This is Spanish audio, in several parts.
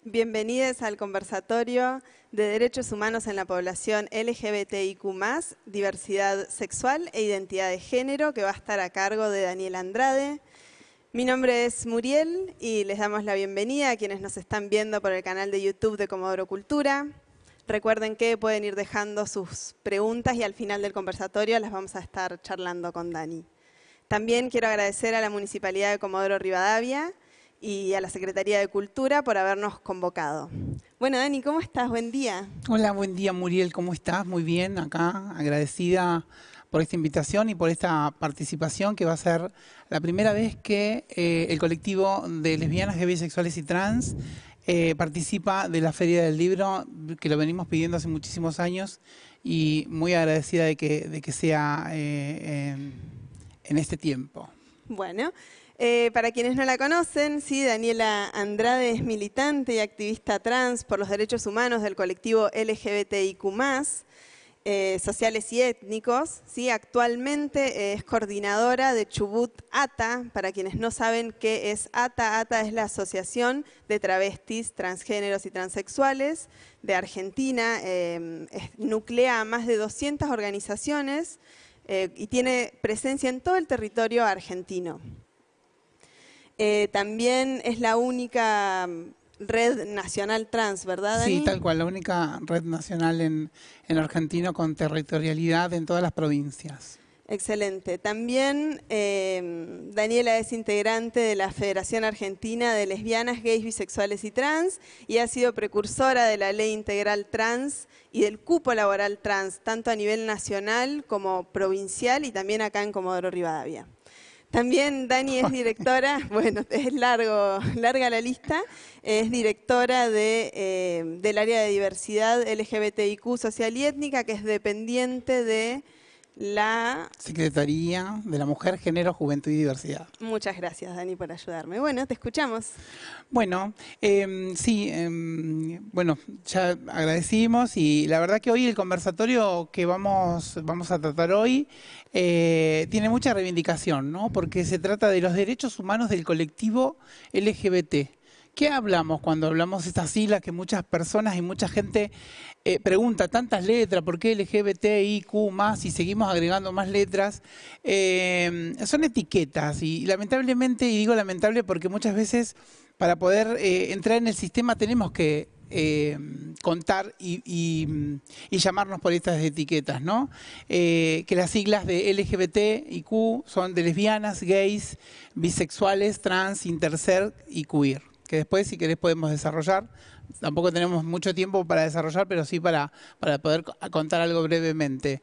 Bienvenidos al conversatorio de Derechos Humanos en la Población LGBTIQ+, Diversidad Sexual e Identidad de Género, que va a estar a cargo de Daniela Andrade. Mi nombre es Muriel y les damos la bienvenida a quienes nos están viendo por el canal de YouTube de Comodoro Cultura. Recuerden que pueden ir dejando sus preguntas y al final del conversatorio las vamos a estar charlando con Dani. También quiero agradecer a la Municipalidad de Comodoro Rivadavia y a la Secretaría de Cultura por habernos convocado. Bueno, Dani, ¿cómo estás? Buen día. Hola, buen día, Muriel. ¿Cómo estás? Muy bien, acá, agradecida por esta invitación y por esta participación, que va a ser la primera vez que el colectivo de lesbianas, gays, bisexuales y trans participa de la Feria del Libro, que lo venimos pidiendo hace muchísimos años, y muy agradecida de que sea en este tiempo. Bueno, para quienes no la conocen, sí, Daniela Andrade es militante y activista trans por los derechos humanos del colectivo LGBTIQ+, sociales y étnicos. ¿Sí? Actualmente es coordinadora de Chubut ATA. Para quienes no saben qué es ATA, ATA es la Asociación de Travestis, Transgéneros y Transexuales de Argentina. Nuclea a más de 200 organizaciones y tiene presencia en todo el territorio argentino. También es la única red nacional trans, ¿verdad, Dani? Sí, tal cual, la única red nacional en Argentina con territorialidad en todas las provincias. Excelente. También Daniela es integrante de la Federación Argentina de Lesbianas, Gays, Bisexuales y Trans y ha sido precursora de la Ley Integral Trans y del cupo laboral trans, tanto a nivel nacional como provincial y también acá en Comodoro Rivadavia. También Dani es directora, bueno, es larga la lista, es directora del área de diversidad LGBTIQ social y étnica, que es dependiente de la Secretaría de la Mujer, Género, Juventud y Diversidad. Muchas gracias, Dani, por ayudarme. Bueno, te escuchamos. Bueno, bueno, ya agradecimos y la verdad que hoy el conversatorio que vamos a tratar hoy tiene mucha reivindicación, ¿no? Porque se trata de los derechos humanos del colectivo LGBT. ¿Qué hablamos cuando hablamos de estas siglas que muchas personas y mucha gente pregunta, tantas letras, ¿por qué LGBTIQ más? Y seguimos agregando más letras. Son etiquetas y lamentablemente, y digo lamentable porque muchas veces para poder entrar en el sistema tenemos que contar y llamarnos por estas etiquetas, ¿no? Que las siglas de LGBTIQ son de lesbianas, gays, bisexuales, trans, intersex y queer. Que después, si querés, podemos desarrollar. Tampoco tenemos mucho tiempo para desarrollar, pero sí para poder contar algo brevemente.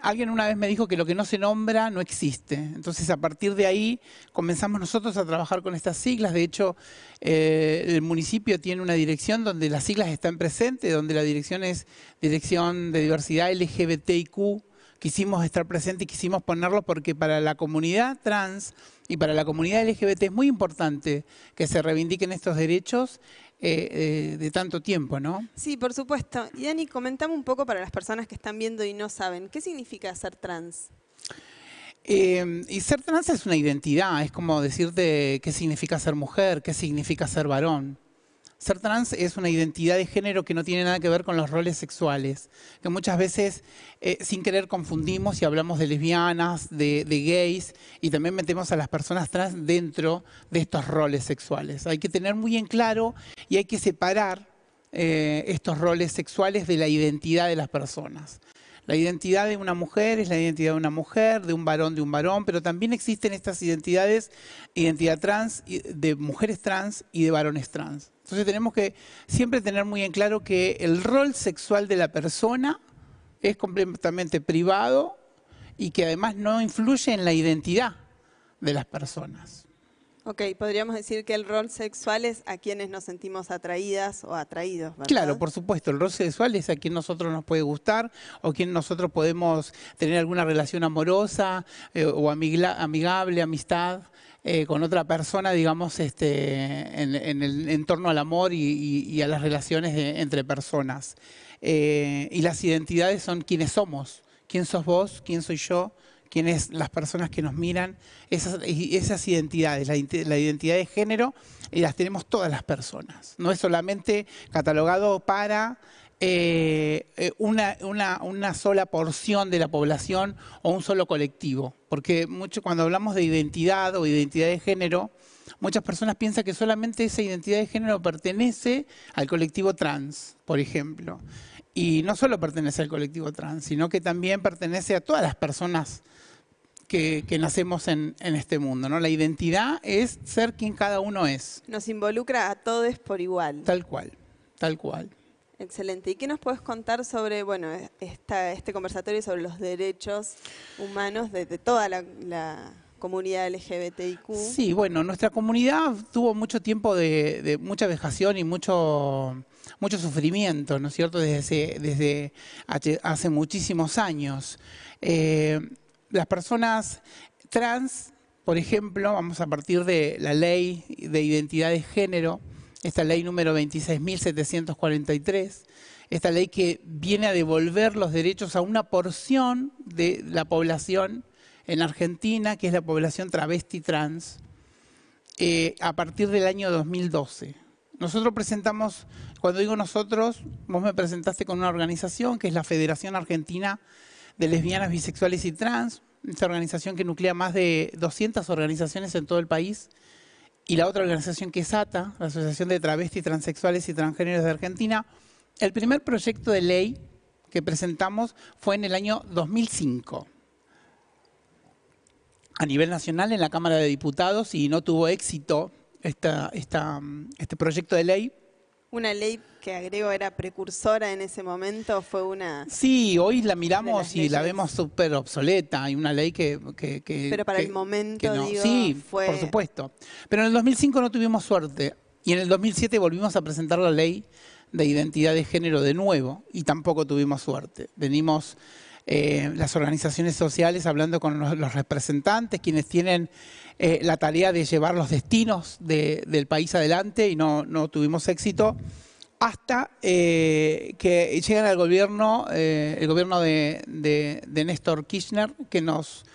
Alguien una vez me dijo que lo que no se nombra no existe. Entonces, a partir de ahí, comenzamos nosotros a trabajar con estas siglas. De hecho, el municipio tiene una dirección donde las siglas están presentes, donde la dirección es Dirección de Diversidad LGBTIQ. Quisimos estar presentes y quisimos ponerlo porque para la comunidad trans y para la comunidad LGBT es muy importante que se reivindiquen estos derechos de tanto tiempo, ¿no? Sí, por supuesto. Y Dani, comentame un poco para las personas que están viendo y no saben, ¿qué significa ser trans? Y ser trans es una identidad, es como decirte qué significa ser mujer, qué significa ser varón. Ser trans es una identidad de género que no tiene nada que ver con los roles sexuales, que muchas veces sin querer confundimos y hablamos de lesbianas, de gays y también metemos a las personas trans dentro de estos roles sexuales. Hay que tener muy en claro y hay que separar estos roles sexuales de la identidad de las personas. La identidad de una mujer es la identidad de una mujer, de un varón, pero también existen estas identidades, identidad trans, de mujeres trans y de varones trans. Entonces tenemos que siempre tener muy en claro que el rol sexual de la persona es completamente privado y que además no influye en la identidad de las personas. Ok, podríamos decir que el rol sexual es a quienes nos sentimos atraídas o atraídos, ¿verdad? Claro, por supuesto, el rol sexual es a quien nosotros nos puede gustar o quien nosotros podemos tener alguna relación amorosa o amigable, amistad con otra persona, digamos, en torno al amor y a las relaciones entre personas. Y las identidades son quiénes somos, quién sos vos, quién soy yo, quiénes las personas que nos miran, esas identidades, la identidad de género, y las tenemos todas las personas. No es solamente catalogado para una sola porción de la población o un solo colectivo. Porque cuando hablamos de identidad o identidad de género, muchas personas piensan que solamente esa identidad de género pertenece al colectivo trans, por ejemplo. Y no solo pertenece al colectivo trans, sino que también pertenece a todas las personas que nacemos en este mundo, ¿no? La identidad es ser quien cada uno es. Nos involucra a todos por igual. Tal cual, tal cual. Excelente. ¿Y qué nos puedes contar sobre, bueno, este conversatorio sobre los derechos humanos de toda la comunidad LGBTIQ? Sí, bueno, nuestra comunidad tuvo mucho tiempo de mucha vejación y mucho sufrimiento, ¿no es cierto?, desde hace muchísimos años. Las personas trans, por ejemplo, vamos a partir de la ley de identidad de género, esta ley número 26.743, esta ley que viene a devolver los derechos a una porción de la población en Argentina, que es la población travesti trans, a partir del año 2012. Nosotros presentamos, cuando digo nosotros, vos me presentaste con una organización que es la Federación Argentina de Lesbianas, Bisexuales y Trans, esta organización que nuclea más de 200 organizaciones en todo el país, y la otra organización que es ATA, la Asociación de Travestis, Transexuales y Transgéneros de Argentina. El primer proyecto de ley que presentamos fue en el año 2005. a nivel nacional en la Cámara de Diputados y no tuvo éxito este proyecto de ley. Una ley que agrego era precursora en ese momento, fue una... Sí, hoy la miramos y la vemos súper obsoleta. Hay una ley que pero para el momento, no. digo, sí, fue... por supuesto. Pero en el 2005 no tuvimos suerte. Y en el 2007 volvimos a presentar la ley de identidad de género de nuevo y tampoco tuvimos suerte. Venimos las organizaciones sociales hablando con los representantes, quienes tienen la tarea de llevar los destinos del país adelante y no tuvimos éxito hasta que llegan al gobierno, el gobierno de Néstor Kirchner, que nos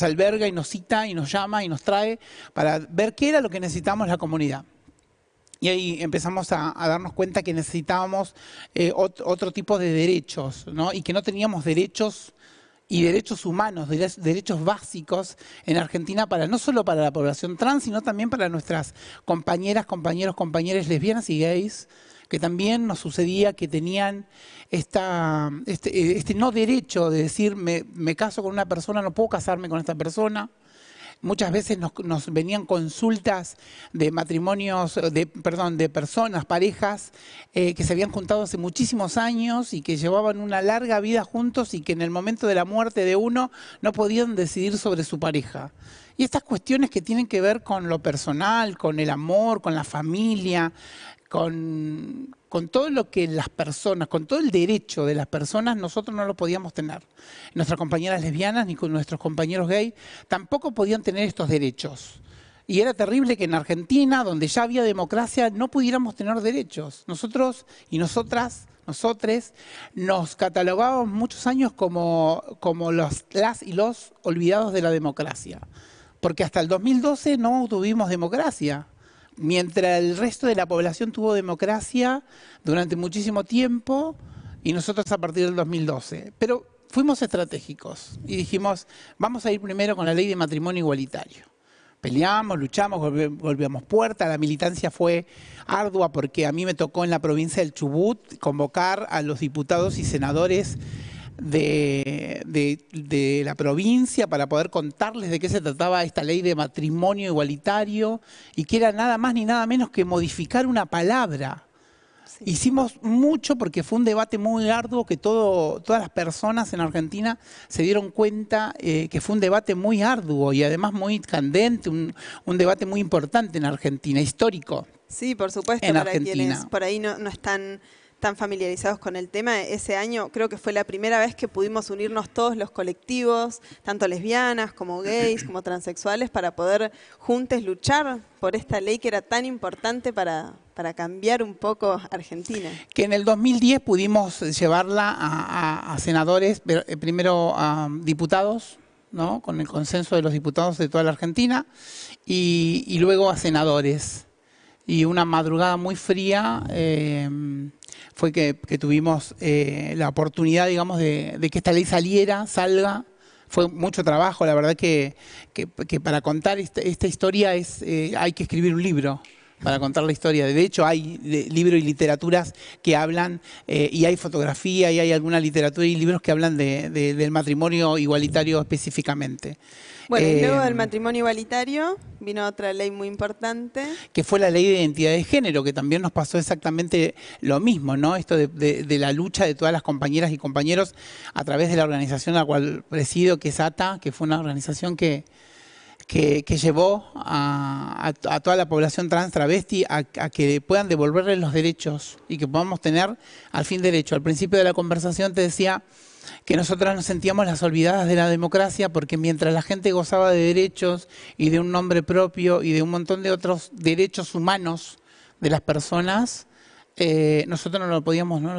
alberga y nos cita y nos llama y nos trae para ver qué era lo que necesitábamos la comunidad. Y ahí empezamos a darnos cuenta que necesitábamos otro tipo de derechos, ¿no? Y que no teníamos derechos y derechos humanos, derechos básicos en Argentina no solo para la población trans, sino también para nuestras compañeras, compañeros, compañeras lesbianas y gays, que también nos sucedía que tenían este no derecho de decir me caso con una persona, no puedo casarme con esta persona. Muchas veces nos venían consultas de matrimonios, de personas, parejas que se habían juntado hace muchísimos años y que llevaban una larga vida juntos y que en el momento de la muerte de uno no podían decidir sobre su pareja. Y estas cuestiones que tienen que ver con lo personal, con el amor, con la familia, con todo lo que las personas, con todo el derecho de las personas, nosotros no lo podíamos tener. Nuestras compañeras lesbianas ni con nuestros compañeros gay tampoco podían tener estos derechos. Y era terrible que en Argentina, donde ya había democracia, no pudiéramos tener derechos. Nosotros y nosotras, nosotres, nos catalogábamos muchos años como las y los olvidados de la democracia. Porque hasta el 2012 no tuvimos democracia. Mientras el resto de la población tuvo democracia durante muchísimo tiempo y nosotros a partir del 2012. Pero fuimos estratégicos y dijimos, vamos a ir primero con la ley de matrimonio igualitario. Peleamos, luchamos, golpeamos puertas, la militancia fue ardua porque a mí me tocó en la provincia del Chubut convocar a los diputados y senadores de la provincia para poder contarles de qué se trataba esta ley de matrimonio igualitario y que era nada más ni nada menos que modificar una palabra. Sí. Hicimos mucho porque fue un debate muy arduo que todas las personas en Argentina se dieron cuenta que fue un debate muy arduo y además muy candente, un debate muy importante en Argentina, histórico. Sí, por supuesto, en para Argentina. Quienes por ahí no están tan familiarizados con el tema. Ese año creo que fue la primera vez que pudimos unirnos todos los colectivos, tanto lesbianas como gays, como transexuales, para poder juntos luchar por esta ley que era tan importante para cambiar un poco Argentina. Que en el 2010 pudimos llevarla a senadores, primero a diputados, ¿no? Con el consenso de los diputados de toda la Argentina, y luego a senadores. Y una madrugada muy fría fue que tuvimos la oportunidad, digamos, de que esta ley salga. Fue mucho trabajo, la verdad que para contar esta historia hay que escribir un libro para contar la historia. De hecho, hay libros y literaturas que hablan, y hay fotografía, y hay alguna literatura y libros que hablan del matrimonio igualitario específicamente. Bueno, y luego del matrimonio igualitario vino otra ley muy importante. Que fue la ley de identidad de género, que también nos pasó exactamente lo mismo, ¿no? Esto de la lucha de todas las compañeras y compañeros a través de la organización a la cual presido, que es ATA, que fue una organización que llevó a toda la población trans travesti a que puedan devolverles los derechos y que podamos tener al fin derecho. Al principio de la conversación te decía que nosotras nos sentíamos las olvidadas de la democracia porque mientras la gente gozaba de derechos y de un nombre propio y de un montón de otros derechos humanos de las personas, nosotros no lo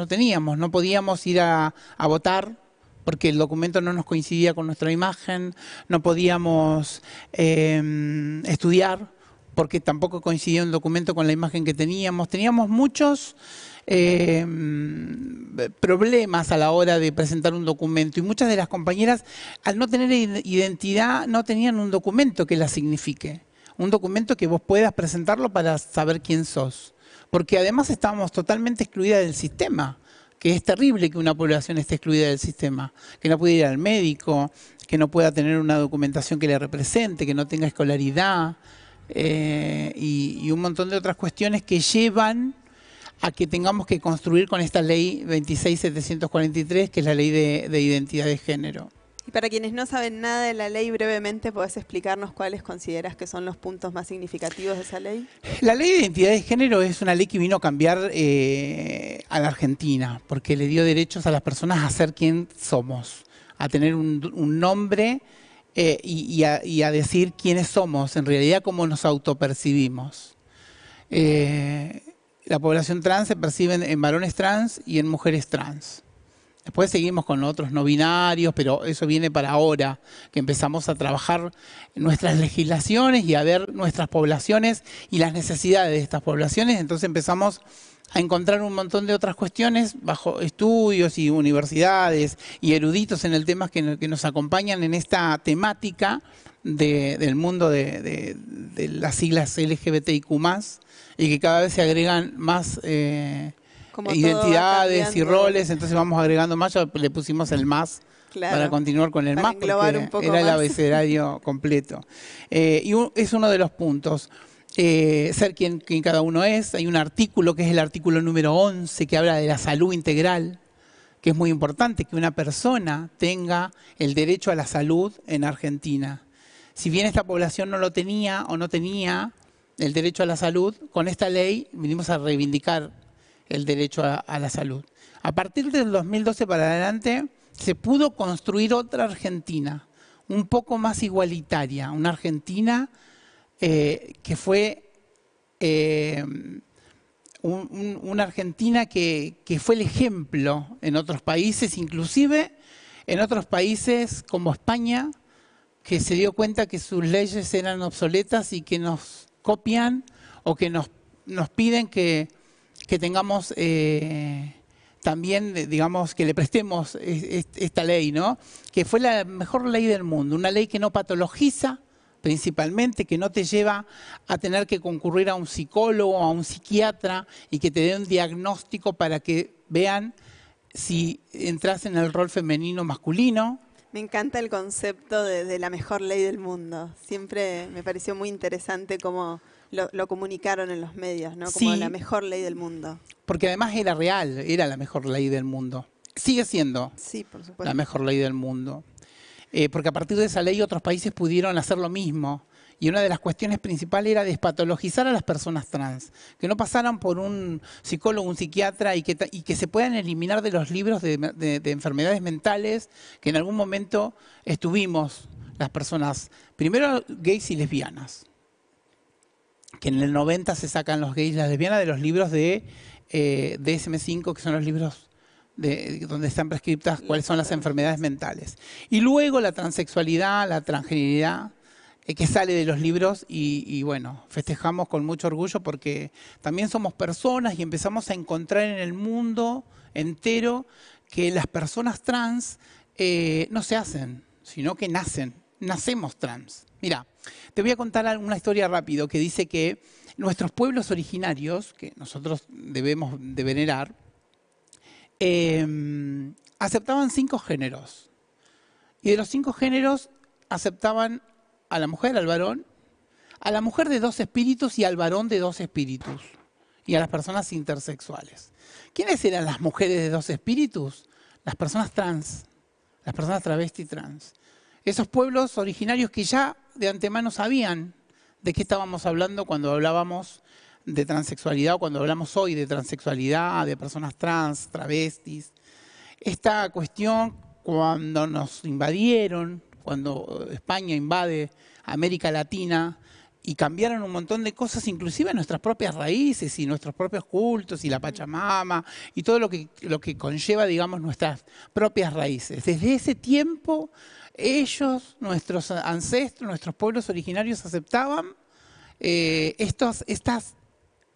teníamos, no podíamos ir a votar porque el documento no nos coincidía con nuestra imagen, no podíamos estudiar porque tampoco coincidía un documento con la imagen que teníamos. Teníamos muchos problemas a la hora de presentar un documento y muchas de las compañeras, al no tener identidad, no tenían un documento que la signifique, un documento que vos puedas presentarlo para saber quién sos, porque además estábamos totalmente excluidas del sistema, que es terrible que una población esté excluida del sistema, que no puede ir al médico, que no pueda tener una documentación que le represente, que no tenga escolaridad, y un montón de otras cuestiones que llevan a que tengamos que construir con esta ley 26.743, que es la ley de identidad de género. Y para quienes no saben nada de la ley, brevemente, ¿podés explicarnos cuáles consideras que son los puntos más significativos de esa ley? La ley de identidad de género es una ley que vino a cambiar a la Argentina, porque le dio derechos a las personas a ser quien somos, a tener un nombre y a decir quiénes somos, en realidad cómo nos autopercibimos. La población trans se percibe en varones trans y en mujeres trans. Después seguimos con otros no binarios, pero eso viene para ahora, que empezamos a trabajar nuestras legislaciones y a ver nuestras poblaciones y las necesidades de estas poblaciones. Entonces empezamos a encontrar un montón de otras cuestiones bajo estudios y universidades y eruditos en el tema que nos acompañan en esta temática del mundo de las siglas LGBTIQ+, y que cada vez se agregan más identidades y roles, entonces vamos agregando más, ya le pusimos el más, claro, para continuar con el más, porque era el abecedario completo. Es uno de los puntos. Ser quien cada uno es. Hay un artículo que es el artículo número 11 que habla de la salud integral, que es muy importante que una persona tenga el derecho a la salud en Argentina. Si bien esta población no lo tenía o no tenía el derecho a la salud, con esta ley vinimos a reivindicar el derecho a la salud. A partir del 2012 para adelante se pudo construir otra Argentina, un poco más igualitaria, una Argentina que fue una Argentina que fue el ejemplo en otros países, inclusive en otros países como España, que se dio cuenta que sus leyes eran obsoletas y que nos copian o que nos piden que tengamos también, digamos, que le prestemos esta ley, ¿no? Que fue la mejor ley del mundo, una ley que no patologiza, principalmente, que no te lleva a tener que concurrir a un psicólogo o a un psiquiatra y que te dé un diagnóstico para que vean si entras en el rol femenino o masculino. Me encanta el concepto de la mejor ley del mundo. Siempre me pareció muy interesante cómo lo comunicaron en los medios, ¿no? Como sí, la mejor ley del mundo. Porque además era real, era la mejor ley del mundo. Sigue siendo, sí, por supuesto, la mejor ley del mundo. Porque a partir de esa ley otros países pudieron hacer lo mismo. Y una de las cuestiones principales era despatologizar a las personas trans, que no pasaran por un psicólogo, un psiquiatra y que se puedan eliminar de los libros de enfermedades mentales que en algún momento estuvimos las personas, primero gays y lesbianas, que en el 90 se sacan los gays y las lesbianas de los libros de DSM-5, que son los libros donde están prescritas cuáles son las enfermedades mentales. Y luego la transexualidad, la transgeneridad, que sale de los libros y bueno, festejamos con mucho orgullo porque también somos personas y empezamos a encontrar en el mundo entero que las personas trans no se hacen, sino que nacemos trans. Mira, te voy a contar una historia rápido que dice que nuestros pueblos originarios, que nosotros debemos de venerar, aceptaban 5 géneros. Y de los 5 géneros aceptaban a la mujer, al varón, a la mujer de 2 espíritus y al varón de 2 espíritus, y a las personas intersexuales. ¿Quiénes eran las mujeres de 2 espíritus? Las personas trans, las personas travesti trans. Esos pueblos originarios que ya de antemano sabían de qué estábamos hablando cuando hablábamos de transexualidad o cuando hablamos hoy de transexualidad, de personas trans, travestis. Esta cuestión, cuando nos invadieron, cuando España invade América Latina y cambiaron un montón de cosas, inclusive nuestras propias raíces y nuestros propios cultos y la Pachamama y todo lo que conlleva, digamos, nuestras propias raíces. Desde ese tiempo, ellos, nuestros ancestros, nuestros pueblos originarios aceptaban estas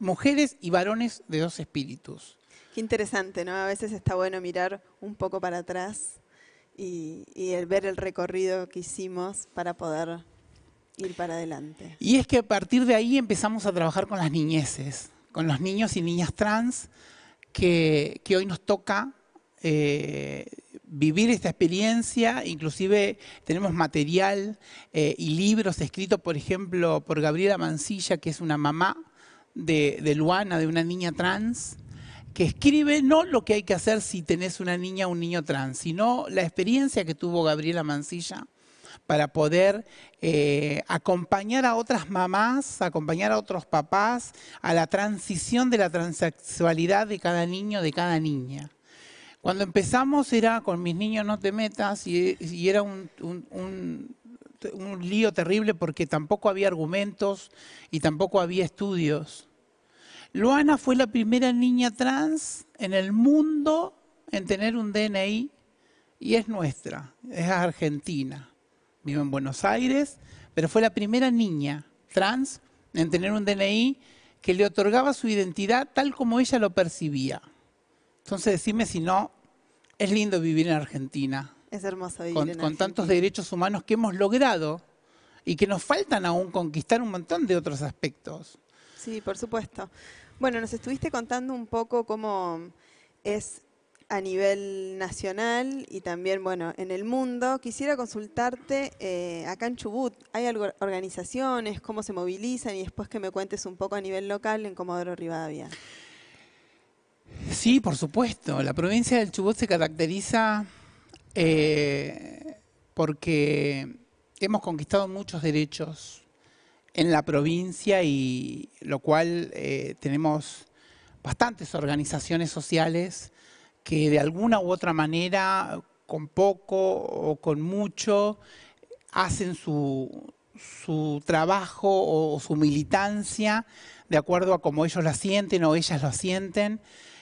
mujeres y varones de 2 espíritus. Qué interesante, ¿no? A veces está bueno mirar un poco para atrás y ver el recorrido que hicimos para poder ir para adelante. Y es que a partir de ahí empezamos a trabajar con las niñeces, con los niños y niñas trans que hoy nos toca vivir esta experiencia. Inclusive tenemos material y libros escritos, por ejemplo, por Gabriela Mancilla, que es una mamá de Luana, de una niña trans, que escribe no lo que hay que hacer si tenés una niña o un niño trans, sino la experiencia que tuvo Gabriela Mancilla para poder acompañar a otras mamás, acompañar a otros papás a la transición de la transexualidad de cada niño, de cada niña. Cuando empezamos era con Mis niños no te metas y era un lío terrible porque tampoco había argumentos y tampoco había estudios. Luana fue la primera niña trans en el mundo en tener un DNI y es nuestra, es argentina. Vive en Buenos Aires, pero fue la primera niña trans en tener un DNI que le otorgaba su identidad tal como ella lo percibía. Entonces, decime si no, es lindo vivir en Argentina. Es hermoso vivir en Argentina. Con tantos derechos humanos que hemos logrado y que nos faltan aún conquistar un montón de otros aspectos. Sí, por supuesto. Bueno, nos estuviste contando un poco cómo es a nivel nacional y también, bueno, en el mundo. Quisiera consultarte, acá en Chubut, ¿hay organizaciones? ¿Cómo se movilizan? Y después que me cuentes un poco a nivel local en Comodoro Rivadavia. Sí, por supuesto. La provincia del Chubut se caracteriza porque hemos conquistado muchos derechos en la provincia y lo cual tenemos bastantes organizaciones sociales que de alguna u otra manera, con poco o con mucho, hacen su trabajo o su militancia de acuerdo a cómo ellos la sienten o ellas lo sienten.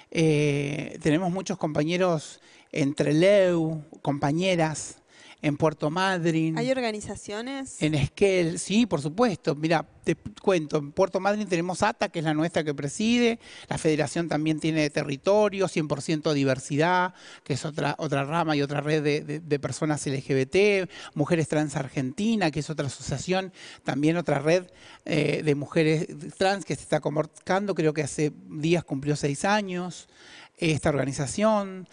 Tenemos muchos compañeros en Trelew, compañeras en Puerto Madryn. ¿Hay organizaciones? En Esquel, sí, por supuesto. Mira, te cuento, en Puerto Madryn tenemos ATA, que es la nuestra que preside. La federación también tiene territorio, 100% diversidad, que es otra rama y otra red de personas LGBT. Mujeres Trans Argentina, que es otra asociación, también otra red de mujeres trans que se está convocando, creo que hace días cumplió 6 años. Esta organización,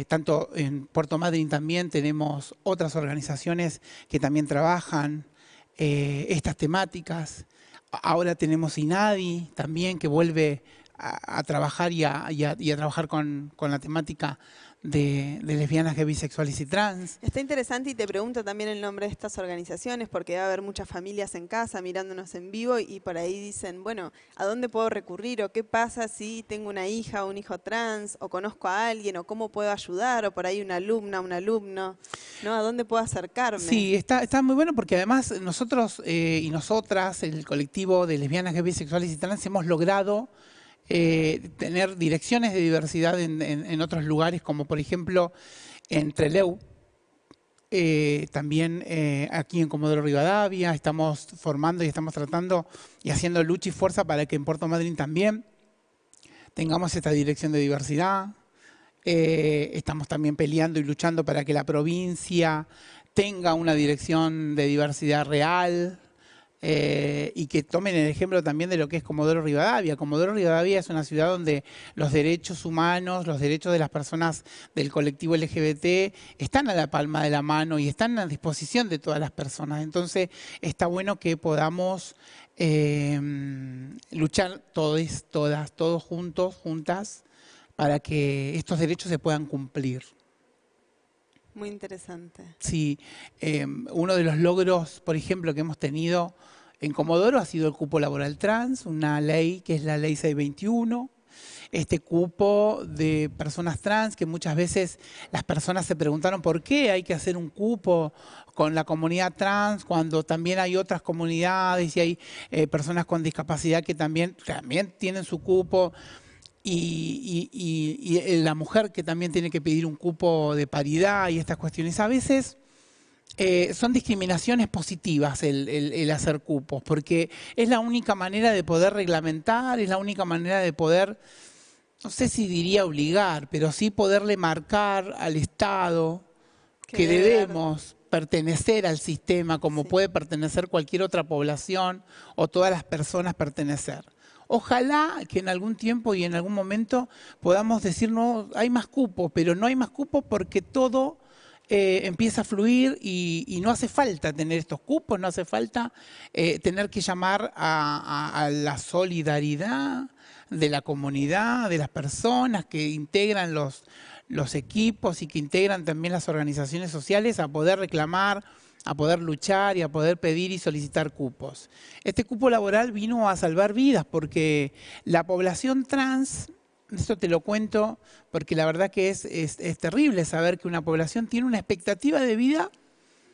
tanto en Puerto Madryn también tenemos otras organizaciones que también trabajan estas temáticas. Ahora tenemos INADI también que vuelve a trabajar y a trabajar con la temática de lesbianas, gays, bisexuales y trans. Está interesante y te pregunto también el nombre de estas organizaciones porque va a haber muchas familias en casa mirándonos en vivo y por ahí dicen, bueno, ¿a dónde puedo recurrir? ¿O qué pasa si tengo una hija o un hijo trans? ¿O conozco a alguien? ¿O cómo puedo ayudar? ¿O por ahí una alumna, un alumno? ¿No? ¿A dónde puedo acercarme? Sí, está muy bueno porque además nosotros y nosotras, el colectivo de lesbianas, gays, bisexuales y trans, hemos logrado tener direcciones de diversidad en otros lugares, como por ejemplo en Trelew, también aquí en Comodoro Rivadavia, estamos formando y estamos tratando y haciendo lucha y fuerza para que en Puerto Madryn también tengamos esta dirección de diversidad. Estamos también peleando y luchando para que la provincia tenga una dirección de diversidad real. Y que tomen el ejemplo también de lo que es Comodoro Rivadavia. Comodoro Rivadavia es una ciudad donde los derechos humanos, los derechos de las personas del colectivo LGBT están a la palma de la mano y están a disposición de todas las personas. Entonces está bueno que podamos luchar todos, todas, todos juntos, juntas, para que estos derechos se puedan cumplir. Muy interesante. Sí, uno de los logros, por ejemplo, que hemos tenido en Comodoro ha sido el cupo laboral trans, una ley que es la ley 621. Este cupo de personas trans, que muchas veces las personas se preguntaron por qué hay que hacer un cupo con la comunidad trans cuando también hay otras comunidades y hay personas con discapacidad que también tienen su cupo. Y la mujer que también tiene que pedir un cupo de paridad y estas cuestiones. A veces son discriminaciones positivas el hacer cupos, porque es la única manera de poder reglamentar, es la única manera de poder, no sé si diría obligar, pero sí poderle marcar al Estado que debemos pertenecer al sistema como puede pertenecer cualquier otra población o todas las personas pertenecer. Ojalá que en algún tiempo y en algún momento podamos decir, no, hay más cupos, pero no hay más cupos porque todo empieza a fluir y no hace falta tener estos cupos, no hace falta tener que llamar a la solidaridad de la comunidad, de las personas que integran los equipos y que integran también las organizaciones sociales a poder reclamar, a poder luchar y a poder pedir y solicitar cupos. Este cupo laboral vino a salvar vidas porque la población trans, esto te lo cuento porque la verdad que es terrible saber que una población tiene una expectativa de vida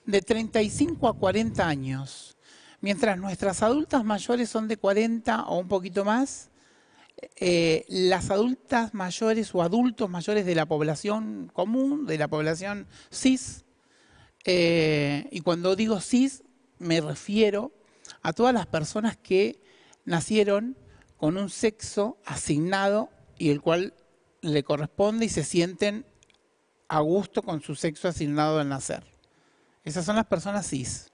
de 35 a 40 años, mientras nuestras adultas mayores son de 40 o un poquito más. Las adultas mayores o adultos mayores de la población común, de la población cis, y cuando digo cis me refiero a todas las personas que nacieron con un sexo asignado y el cual le corresponde y se sienten a gusto con su sexo asignado al nacer. Esas son las personas cis.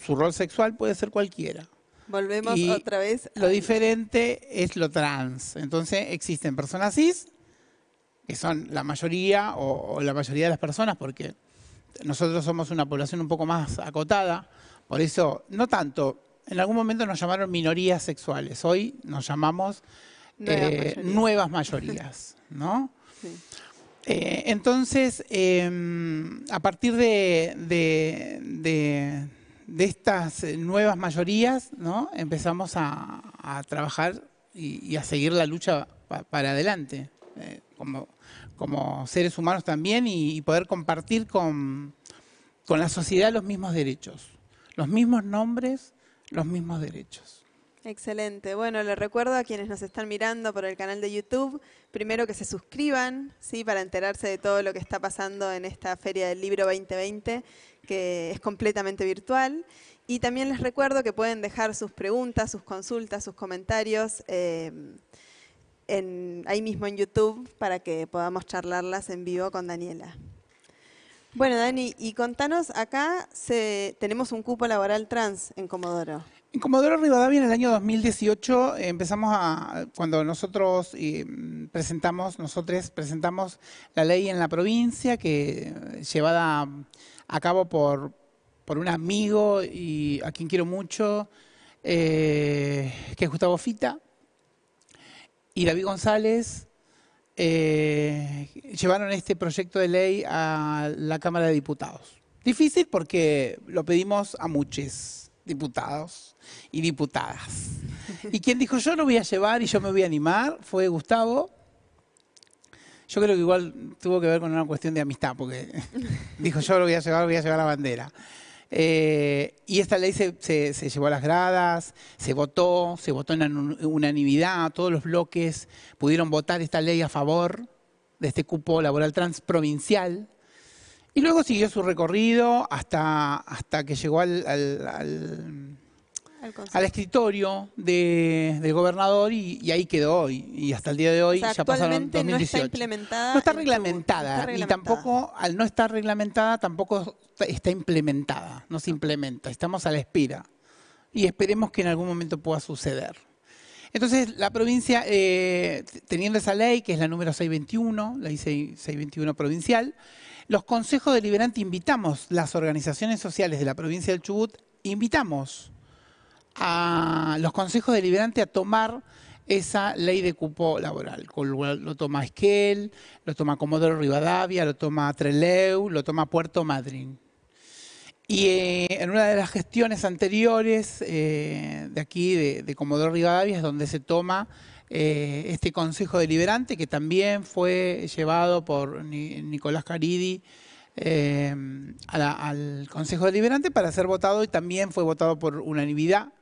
Su rol sexual puede ser cualquiera. Volvemos Y otra vez. Lo diferente es lo trans. Entonces existen personas cis, que son la mayoría o la mayoría de las personas, porque nosotros somos una población un poco más acotada, por eso, no tanto, en algún momento nos llamaron minorías sexuales, hoy nos llamamos nuevas mayorías, ¿no? Sí. Entonces, a partir de estas nuevas mayorías, ¿no? Empezamos a trabajar y a seguir la lucha para adelante, como seres humanos también y poder compartir con la sociedad los mismos derechos, los mismos nombres, los mismos derechos. Excelente. Bueno, les recuerdo a quienes nos están mirando por el canal de YouTube, primero que se suscriban, ¿sí? Para enterarse de todo lo que está pasando en esta Feria del Libro 2020, que es completamente virtual. Y también les recuerdo que pueden dejar sus preguntas, sus consultas, sus comentarios ahí mismo en YouTube para que podamos charlarlas en vivo con Daniela. Bueno, Dani, y contanos, acá tenemos un cupo laboral trans en Comodoro. En Comodoro Rivadavia, en el año 2018, cuando nosotros presentamos la ley en la provincia, que llevada a cabo por un amigo y a quien quiero mucho, que es Gustavo Fita, y David González, llevaron este proyecto de ley a la Cámara de Diputados. Difícil porque lo pedimos a muchos diputados y diputadas. Y quien dijo yo lo voy a llevar y yo me voy a animar fue Gustavo. Yo creo que igual tuvo que ver con una cuestión de amistad, porque dijo yo lo voy a llevar la bandera. Y esta ley se llevó a las gradas, se votó en unanimidad, todos los bloques pudieron votar esta ley a favor de este cupo laboral trans provincial. Y luego siguió su recorrido hasta que llegó al escritorio del gobernador y ahí quedó. Y hasta el día de hoy, o sea, ya pasaron 2018. No está implementada. No está reglamentada. Y tampoco, al no estar reglamentada, tampoco está implementada. No se implementa. Estamos a la espera. Y esperemos que en algún momento pueda suceder. Entonces, la provincia, teniendo esa ley, que es la número 621, la ley 621 provincial, los consejos deliberantes invitamos, las organizaciones sociales de la provincia del Chubut, invitamos a los consejos deliberantes a tomar esa ley de cupo laboral. Lo toma Esquel, lo toma Comodoro Rivadavia, lo toma Trelew, lo toma Puerto Madryn. Y en una de las gestiones anteriores de aquí, de Comodoro Rivadavia, es donde se toma este consejo deliberante, que también fue llevado por Nicolás Caridi al consejo deliberante para ser votado, y también fue votado por unanimidad.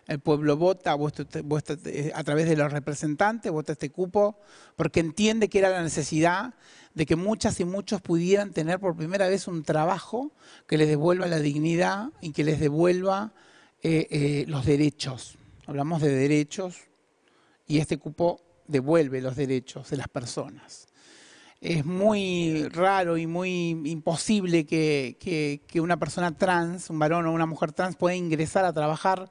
El pueblo vota a través de los representantes, vota este cupo, porque entiende que era la necesidad de que muchas y muchos pudieran tener por primera vez un trabajo que les devuelva la dignidad y que les devuelva los derechos. Hablamos de derechos y este cupo devuelve los derechos de las personas. Es muy raro y muy imposible que una persona trans, un varón o una mujer trans, pueda ingresar a trabajar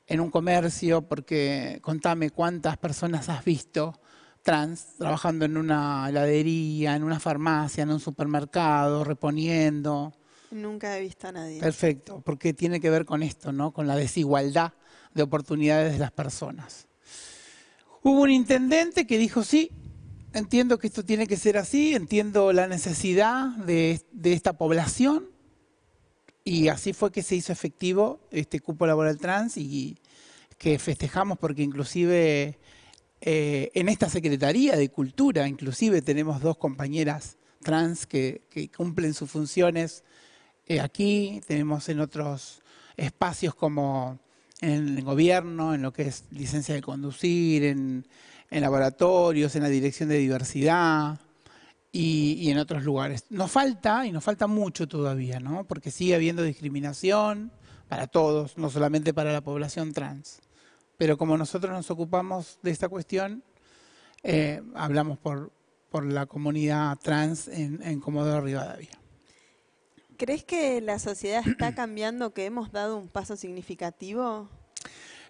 en un comercio, porque contame cuántas personas has visto trans trabajando en una heladería, en una farmacia, en un supermercado, reponiendo. Nunca he visto a nadie. Perfecto, porque tiene que ver con esto, ¿no? Con la desigualdad de oportunidades de las personas. Hubo un intendente que dijo, sí, entiendo que esto tiene que ser así, entiendo la necesidad de esta población, y así fue que se hizo efectivo este cupo laboral trans y que festejamos porque inclusive en esta Secretaría de Cultura, inclusive tenemos 2 compañeras trans que cumplen sus funciones aquí, tenemos en otros espacios como en el gobierno, en lo que es licencia de conducir, en laboratorios, en la dirección de diversidad y en otros lugares. Nos falta, y nos falta mucho todavía, ¿no? Porque sigue habiendo discriminación para todos, no solamente para la población trans. Pero como nosotros nos ocupamos de esta cuestión, hablamos por la comunidad trans en Comodoro Rivadavia. ¿Crees que la sociedad está cambiando, que hemos dado un paso significativo?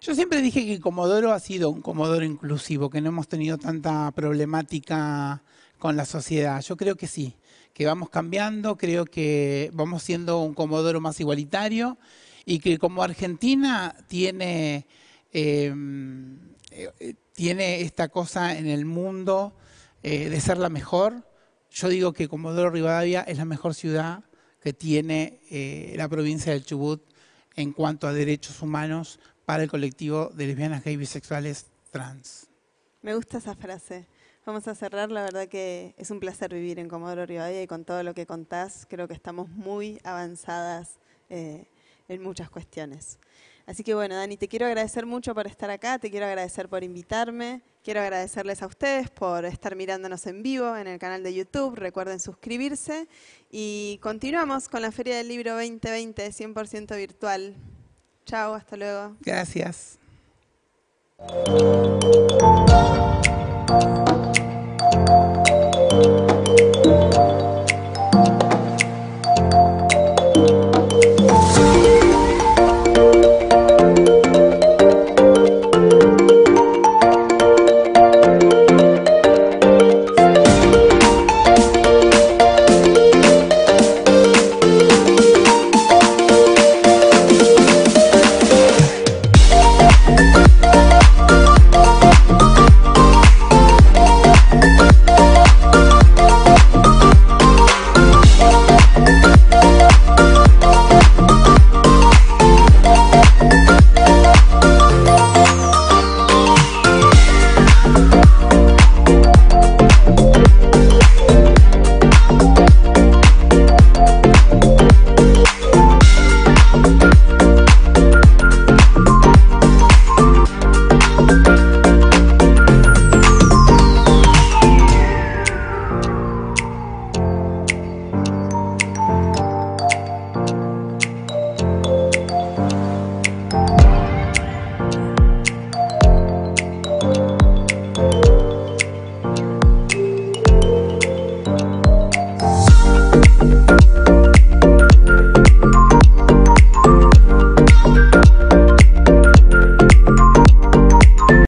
Yo siempre dije que Comodoro ha sido un Comodoro inclusivo, que no hemos tenido tanta problemática con la sociedad. Yo creo que sí, que vamos cambiando, creo que vamos siendo un Comodoro más igualitario y que como Argentina tiene esta cosa en el mundo de ser la mejor. Yo digo que Comodoro Rivadavia es la mejor ciudad que tiene la provincia del Chubut en cuanto a derechos humanos para el colectivo de lesbianas, gays, bisexuales, trans. Me gusta esa frase. Vamos a cerrar, la verdad que es un placer vivir en Comodoro Rivadavia y con todo lo que contás, creo que estamos muy avanzadas en muchas cuestiones. Así que bueno, Dani, te quiero agradecer mucho por estar acá, te quiero agradecer por invitarme, quiero agradecerles a ustedes por estar mirándonos en vivo en el canal de YouTube, recuerden suscribirse y continuamos con la Feria del Libro 2020 100% virtual. Chao, hasta luego. Gracias.